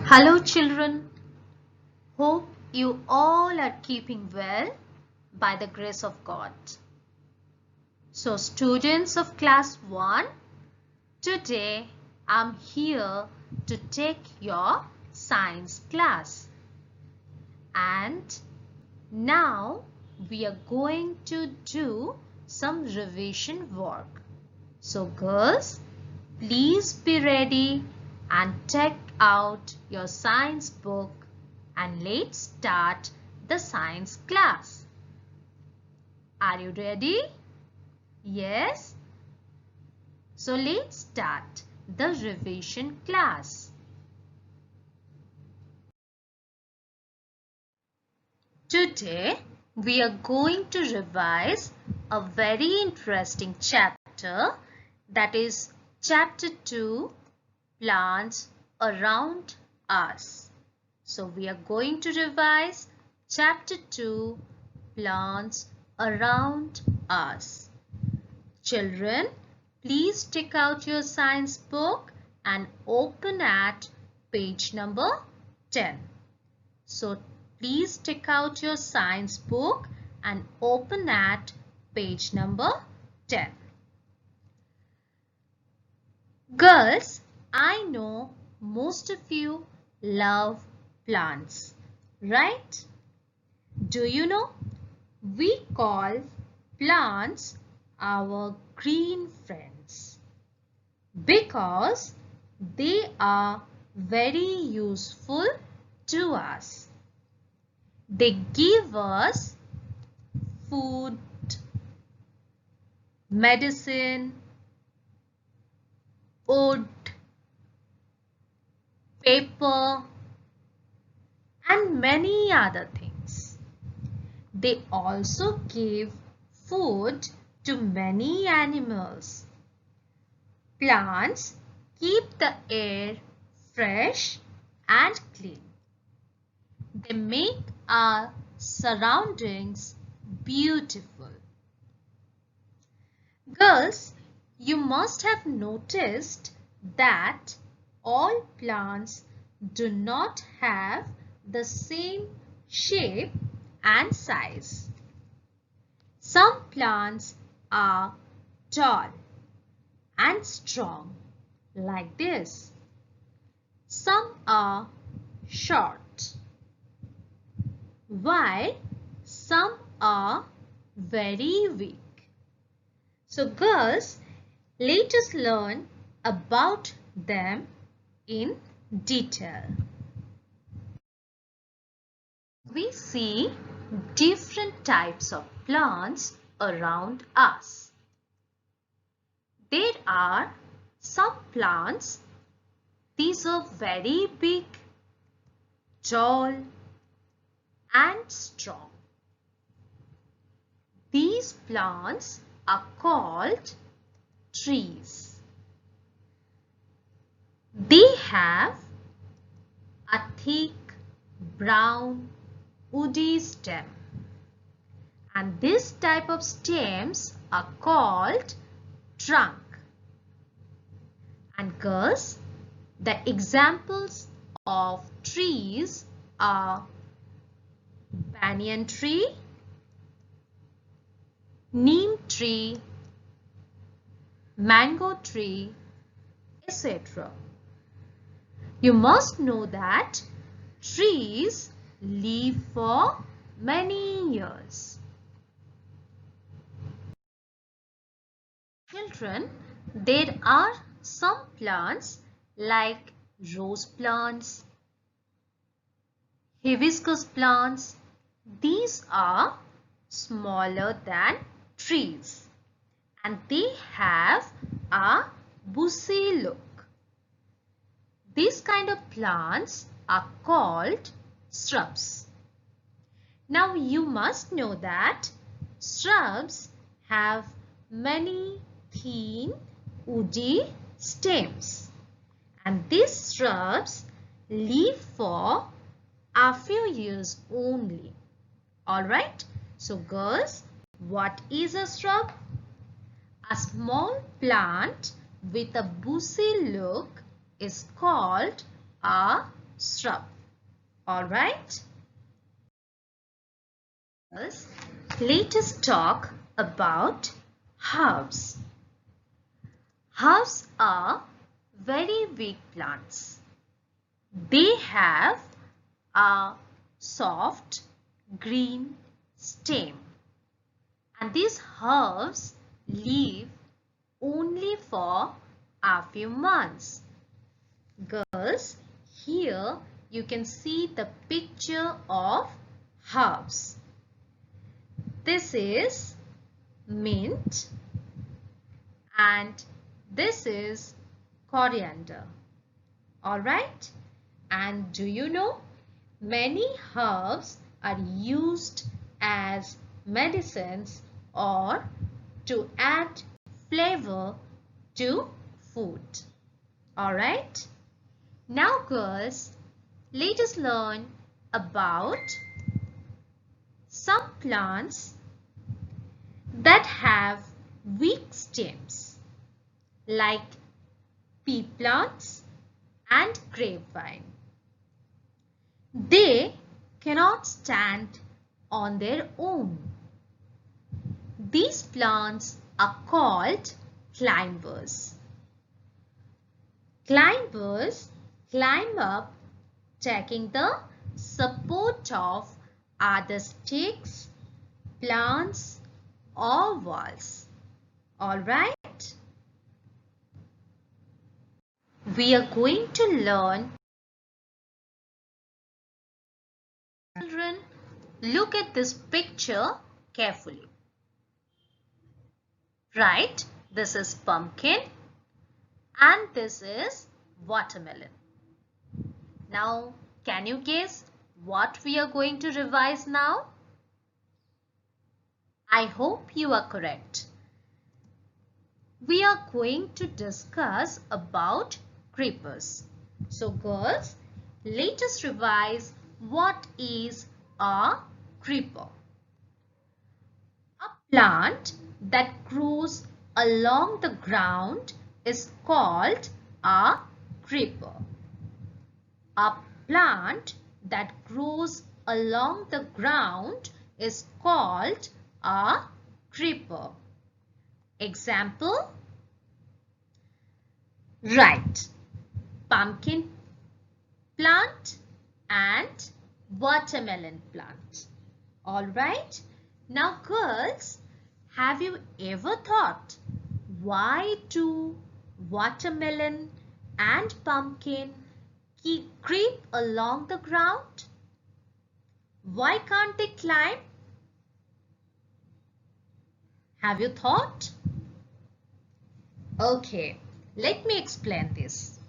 Hello children, hope you all are keeping well by the grace of God. So students of class 1, today I'm here to take your science class. And now we are going to do some revision work. So girls, please be ready and take out your science book and let's start the science class. Are you ready? Yes? So let's start the revision class. Today we are going to revise a very interesting chapter, that is chapter 2, Plants Around Us. So we are going to revise chapter 2, Plants Around Us. Children, please take out your science book and open at page number 10. So please take out your science book and open at page number 10. Girls, I know most of you love plants, right? Do you know? We call plants our green friends because they are very useful to us. They give us food, medicine, wood, paper, and many other things. They also give food to many animals. Plants keep the air fresh and clean. They make our surroundings beautiful. Girls, you must have noticed that all plants do not have the same shape and size. Some plants are tall and strong like this. Some are short, while some are very weak. So girls, let us learn about them in detail. We see different types of plants around us. There are some plants, these are very big, tall and strong. These plants are called trees. They have a thick brown woody stem, and this type of stems are called trunk. And girls, the examples of trees are banyan tree, neem tree, mango tree, etc. You must know that trees live for many years. Children, there are some plants like rose plants, hibiscus plants. These are smaller than trees and they have a bushy look. These kind of plants are called shrubs. Now you must know that shrubs have many thin woody stems and these shrubs live for a few years only. Alright, so girls, what is a shrub? A small plant with a bushy look is called a shrub. Alright? Let us talk about herbs. Herbs are very weak plants. They have a soft green stem, and these herbs live only for a few months. Girls, here you can see the picture of herbs. This is mint and this is coriander. Alright? And do you know, many herbs are used as medicines or to add flavor to food. Alright? Now girls, let us learn about some plants that have weak stems like pea plants and grapevine. They cannot stand on their own. These plants are called climbers. Climbers climb up taking the support of other sticks, plants or walls. Alright? We are going to learn. Children, look at this picture carefully. Right? This is pumpkin and this is watermelon. Now, can you guess what we are going to revise now? I hope you are correct. We are going to discuss about creepers. So girls, let us revise what is a creeper. A plant that grows along the ground is called a creeper. A plant that grows along the ground is called a creeper. Example? Right. Pumpkin plant and watermelon plant. Alright. Now girls, have you ever thought why do watermelon and pumpkin creep along the ground? Why can't they climb? Have you thought? Okay, let me explain this.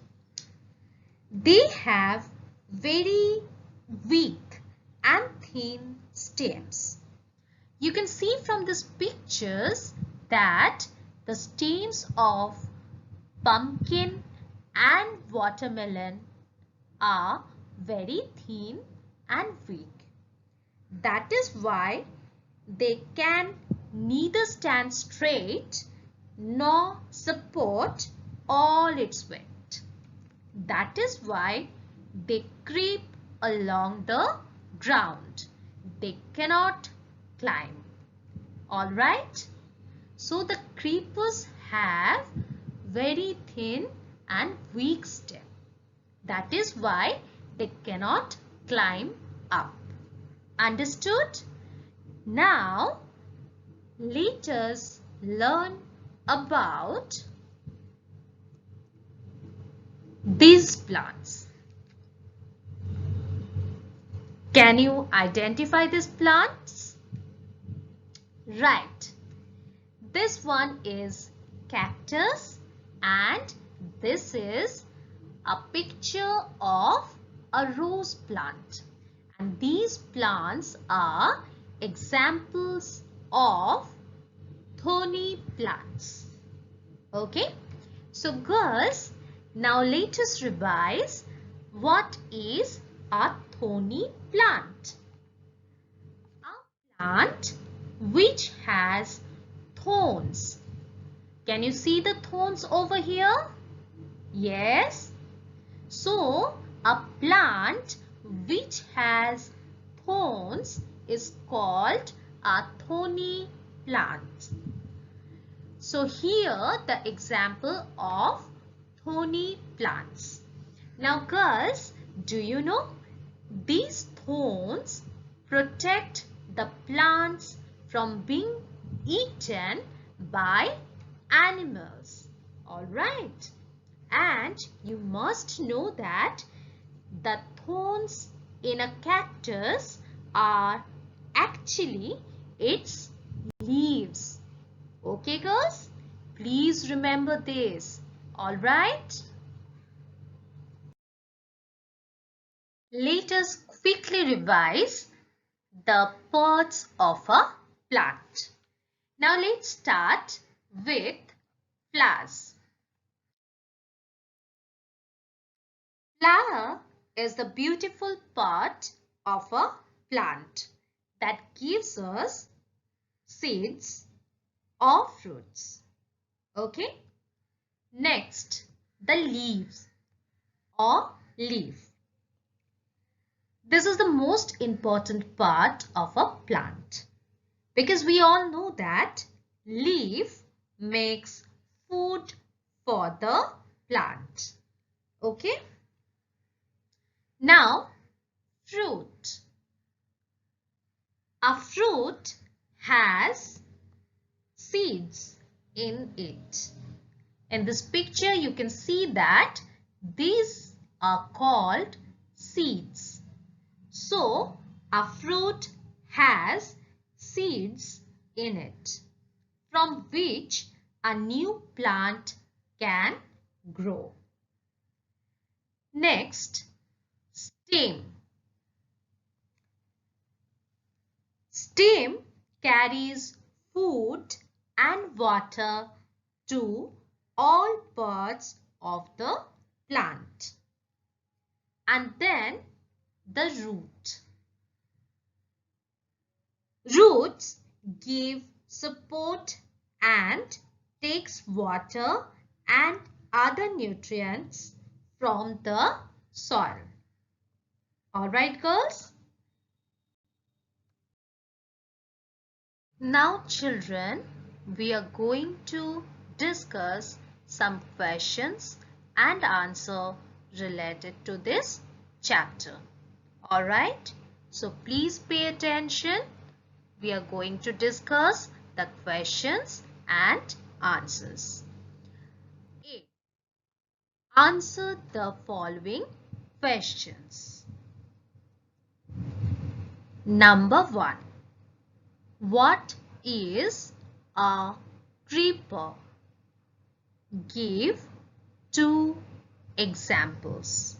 They have very weak and thin stems. You can see from these pictures that the stems of pumpkin and watermelon are very thin and weak. That is why they can neither stand straight nor support all its weight. That is why they creep along the ground. They cannot climb. Alright? So the creepers have very thin and weak stem. That is why they cannot climb up. Understood? Now, let us learn about these plants. Can you identify these plants? Right. This one is cactus and this is a picture of a rose plant. And these plants are examples of thorny plants. Okay. So girls, now let us revise what is a thorny plant. A plant which has thorns. Can you see the thorns over here? Yes. So A plant which has thorns is called a thorny plant. So here the example of thorny plants. Now girls, do you know these thorns protect the plants from being eaten by animals. Alright. And you must know that the thorns in a cactus are actually its leaves. Okay girls? Please remember this. Alright? Let us quickly revise the parts of a plant. Now let's start with flowers. Flower is the beautiful part of a plant that gives us seeds or fruits. Okay. Next, the leaves or leaf. This is the most important part of a plant because we all know that leaf makes food for the plant. Okay. Now, fruit. A fruit has seeds in it. In this picture, you can see that these are called seeds. So, a fruit has seeds in it from which a new plant can grow. Next, stem. Stem carries food and water to all parts of the plant. And then the root. Roots give support and takes water and other nutrients from the soil. Alright girls? Now children, we are going to discuss some questions and answer related to this chapter. Alright, so please pay attention. We are going to discuss the questions and answers. A. Answer the following questions. Number 1. What is a creeper? Give 2 examples.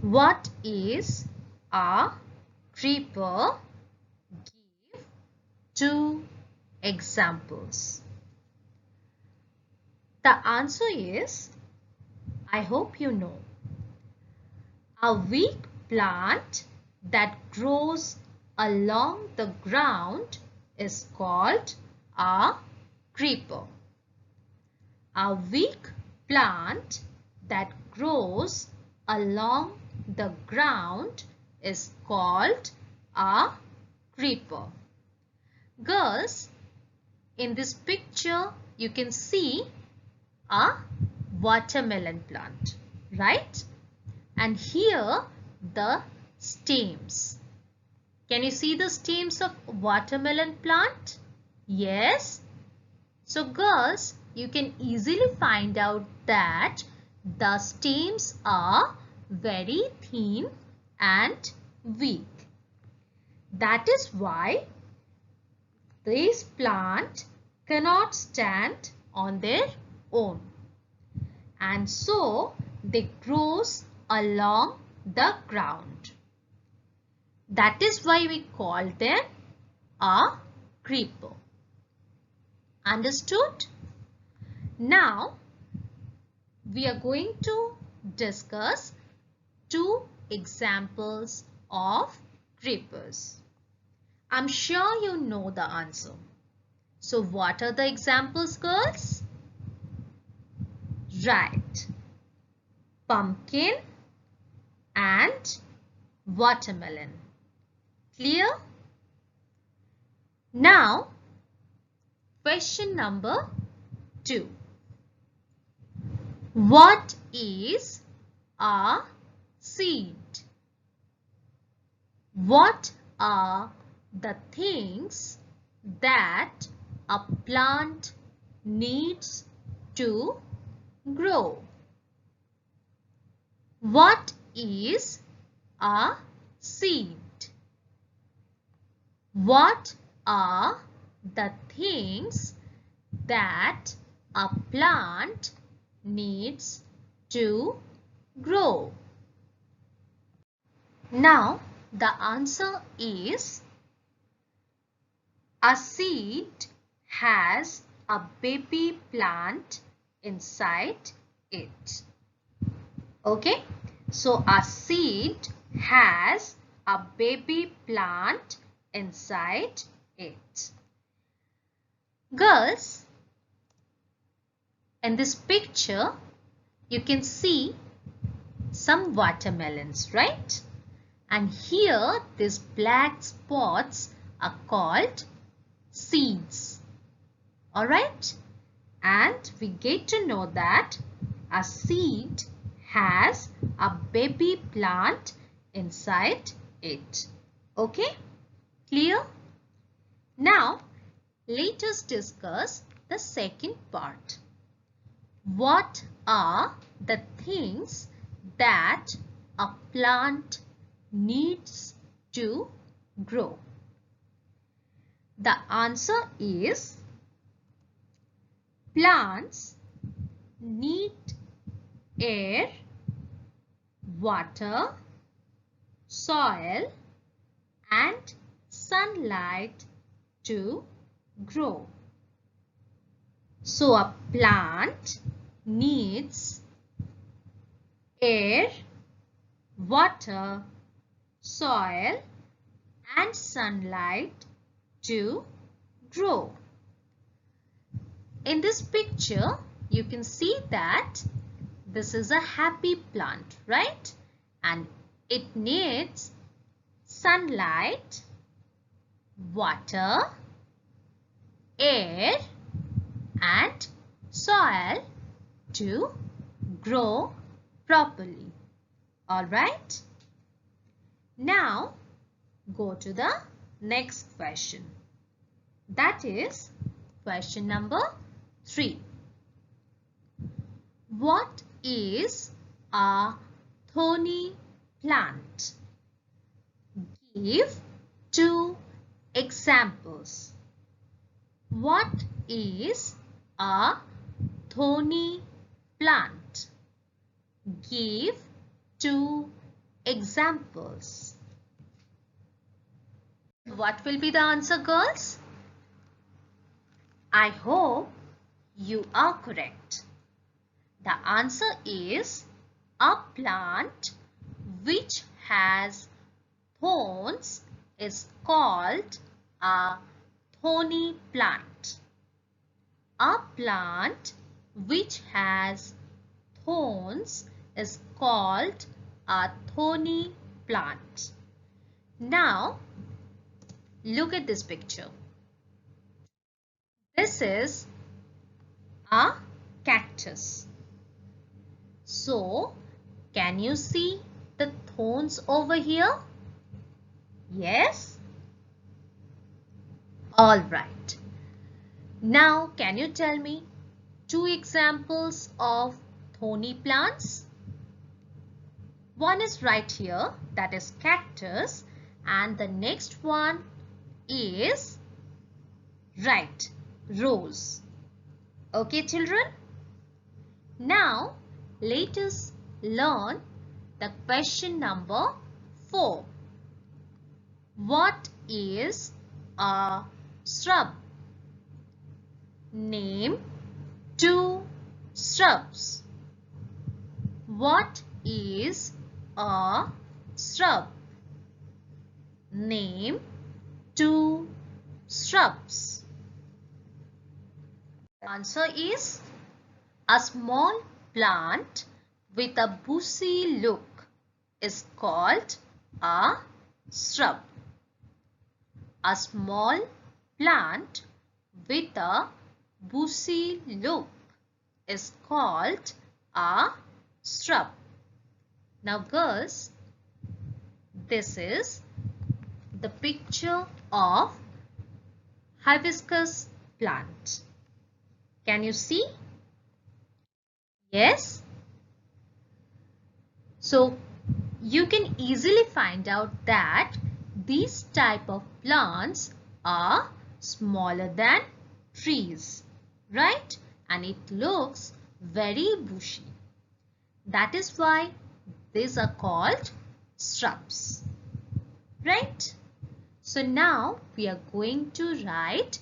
What is a creeper? Give 2 examples. The answer is, I hope you know, a weak plant that grows along the ground is called a creeper. A weak plant that grows along the ground is called a creeper. Girls, in this picture you can see a watermelon plant, right? And here the stems. Can you see the stems of watermelon plant? Yes. So girls, you can easily find out that the stems are very thin and weak. That is why this plant cannot stand on their own. And so they grows along the ground. That is why we call them a creeper. Understood? Now, we are going to discuss 2 examples of creepers. I'm sure you know the answer. So, what are the examples, girls? Right. Pumpkin and watermelon. Clear? Now, question number 2. What is a seed? What are the things that a plant needs to grow? What is a seed? What are the things that a plant needs to grow? Now, the answer is a seed has a baby plant inside it. Okay, so a seed has a baby plant inside it. Girls, in this picture, you can see some watermelons, right? And here, these black spots are called seeds. Alright? And we get to know that a seed has a baby plant inside it. Okay? Clear? Now, let us discuss the second part. What are the things that a plant needs to grow? The answer is plants need air, water, soil and sunlight to grow. So a plant needs air, water, soil and sunlight to grow. In this picture, you can see that this is a happy plant, right? And it needs sunlight, water, air and soil to grow properly. Alright? Now, go to the next question. That is question number 3. What is a thorny plant? Give 2 examples. What is a thorny plant? Give 2 examples. What will be the answer, girls? I hope you are correct. The answer is a plant which has thorns is called a thorny plant. A plant which has thorns is called a thorny plant. Now, look at this picture. This is a cactus. So, can you see the thorns over here? Yes? Alright. Now, can you tell me 2 examples of thorny plants? One is right here, that is cactus, and the next one is right, rose. Okay, children? Now, let us learn the question number 4. What is a shrub? Name 2 shrubs. What is a shrub? Name 2 shrubs. The answer is a small plant with a bushy look is called a shrub. A small plant with a bushy look is called a shrub. Now girls, this is the picture of hibiscus plant. Can you see? Yes? So you can easily find out that these type of plants are smaller than trees, right? And it looks very bushy. That is why these are called shrubs, right? So now we are going to write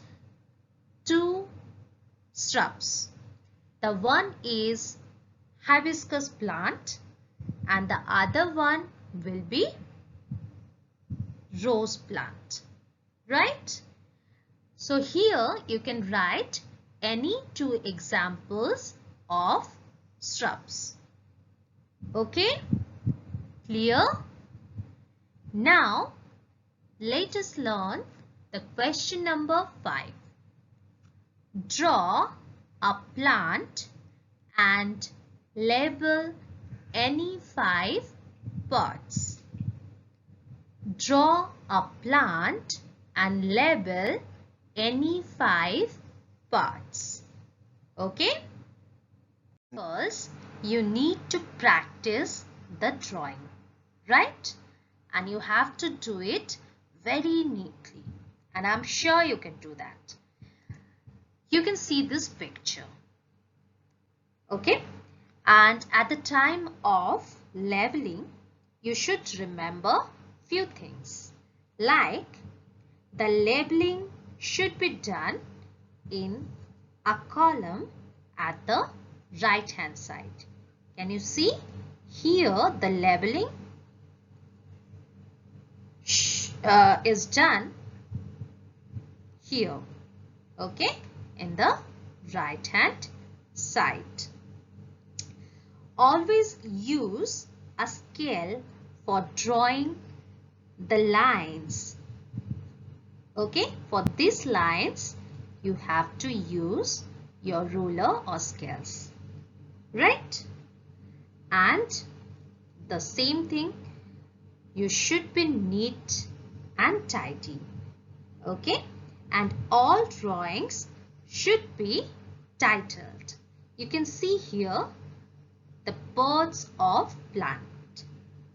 two shrubs. The one is hibiscus plant and the other one will be rose plant, right? So here you can write any two examples of shrubs. Okay? Clear? Now let us learn the question number 5. Draw a plant and label any 5 parts. Draw a plant and label any 5 parts. Okay? First, you need to practice the drawing, right? And you have to do it very neatly. And I'm sure you can do that. You can see this picture. Okay? And at the time of labeling, you should remember few things. Like the labeling should be done in a column at the right hand side. Can you see? Here the labeling is done here, okay, in the right hand side. Always use a scale for drawing the lines. Okay, for these lines you have to use your ruler or scales, right? And the same thing, you should be neat and tidy. Okay, and all drawings should be titled. You can see here the birds of plant.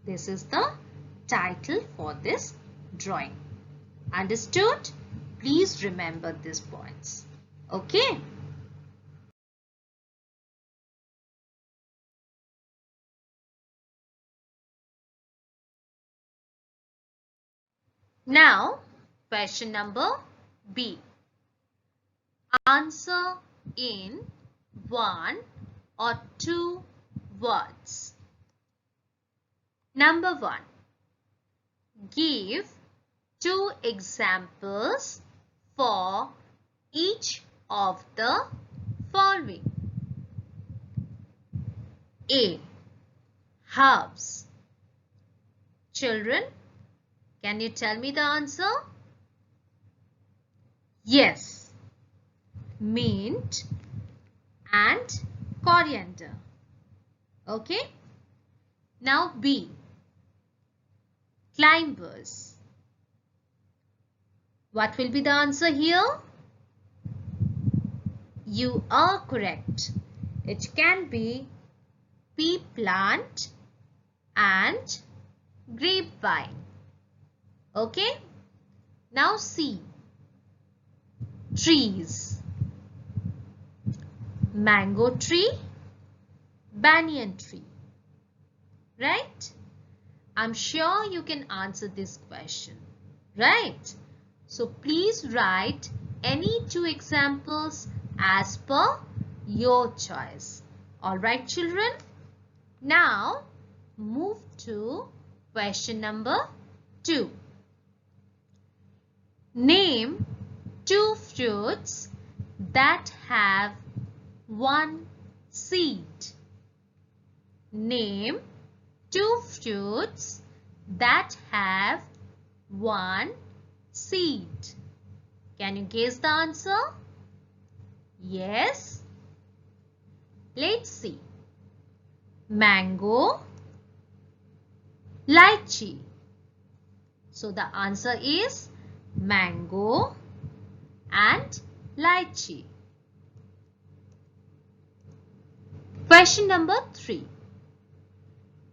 This is the title for this drawing. Understood? Please remember these points. Okay. Now, question number B. Answer in 1 or 2 words. Number 1. Give 2 examples for each of the following. A. Herbs. Children, can you tell me the answer? Yes. Mint and coriander. Okay. Now B. Climbers. What will be the answer here? You are correct. It can be pea plant and grapevine. Okay. Now C. Trees. Mango tree, banyan tree. Right? I'm sure you can answer this question. Right? So please write any 2 examples as per your choice. Alright children? Now move to question number 2. Name 2 fruits that have 1 seed. Name two fruits that have one seed. Can you guess the answer? Yes. Let's see. Mango, lychee. So the answer is mango and lychee. Question number 3.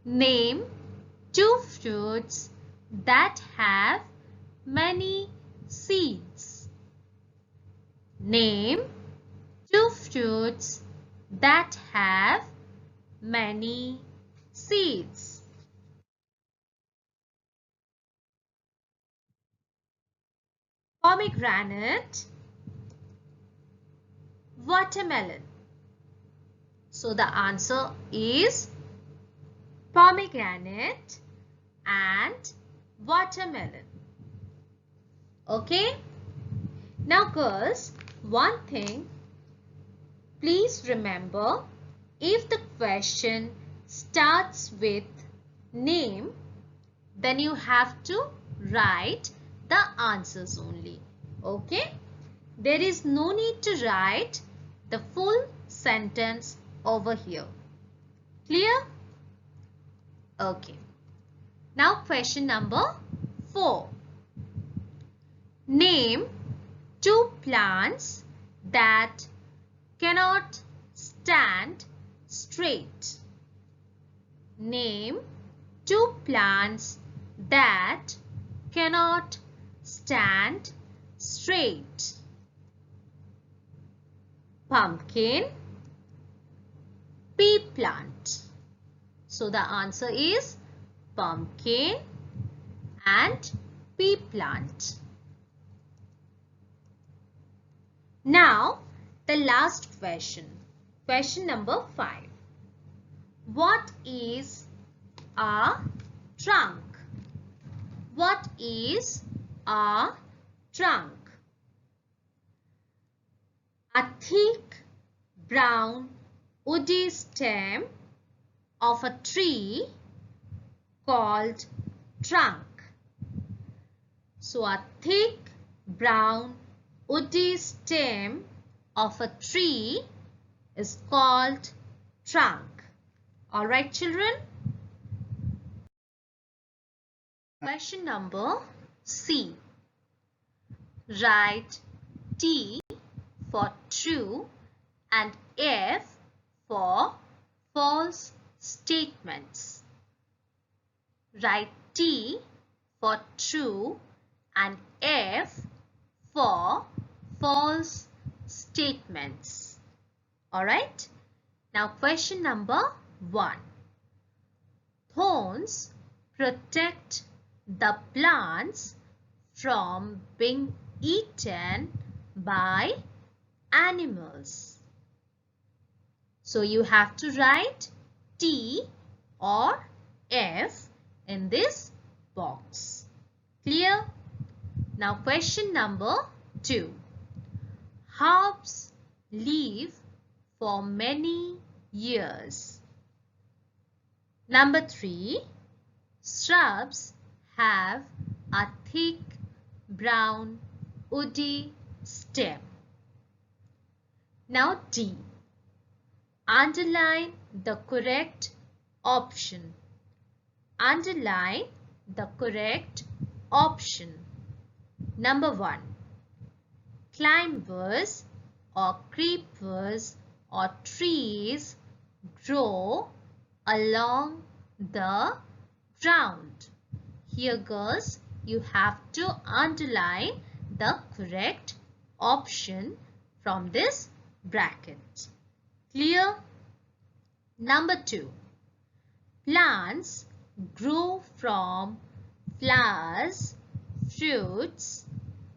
Name two fruits that have many seeds. Name two fruits that have many seeds. Pomegranate, watermelon. So the answer is pomegranate and watermelon. Okay? Now girls, one thing, please remember, if the question starts with name, then you have to write the answers only. Okay? There is no need to write the full sentence over here. Clear? Okay. Now question number 4. Name two plants that cannot stand straight. Name two plants that cannot stand straight. Pumpkin, pea plant. So the answer is pumpkin and pea plant. Now the last question. Question number 5. What is a trunk? What is a trunk? A thick brown woody stem of a tree called trunk. So a thick brown woody stem of a tree is called trunk. Alright children? Question number C. Write T for true and F for false statements. Write T for true and F for false statements. Alright? Now question number 1. Thorns protect the plants from being eaten by animals. So you have to write T or F in this box. Clear? Now question number 2. Herbs live for many years. Number 3. Shrubs have a thick brown woody stem. Now D. Underline the correct option. Underline the correct option. Number 1. Climbers or creepers or trees grow along the ground. Here girls, you have to underline the correct option from this bracket. Clear? Number 2. Plants grow from flowers, fruits,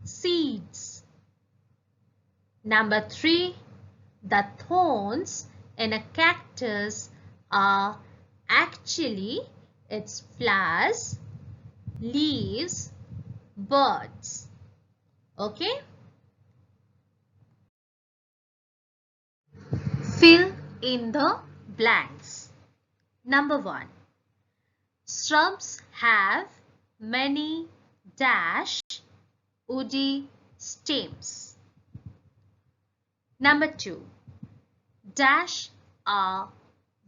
seeds. Number 3. The thorns in a cactus are actually its flowers, leaves, birds. Okay? Fill in the blanks. Number 1. Shrubs have many dash woody stems. Number 2. Dash are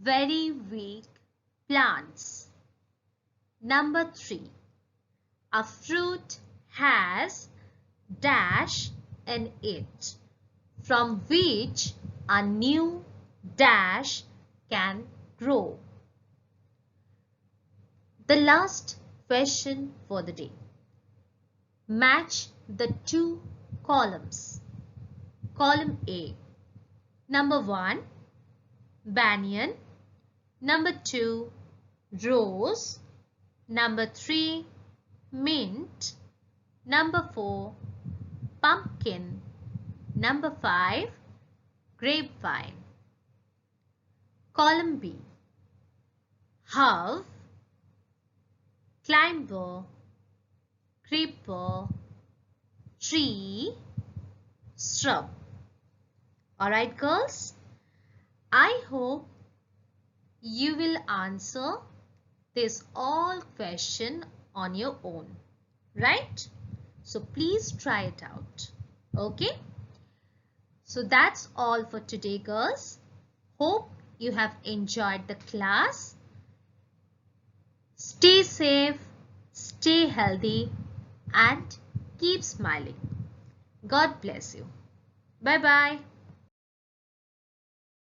very weak plants. Number 3. A fruit has dash in it, from which a new dash can grow. The last question for the day. Match the two columns. Column A. Number 1, banyan. Number 2, rose. Number 3, mint. Number 4, pumpkin. Number 5, grapevine. Column B. Herb, climber, creeper, tree, shrub. Alright girls, I hope you will answer this all question on your own, right? So please try it out. Okay? So that's all for today girls. Hope you have enjoyed the class. Stay safe, stay healthy and keep smiling. God bless you. Bye bye.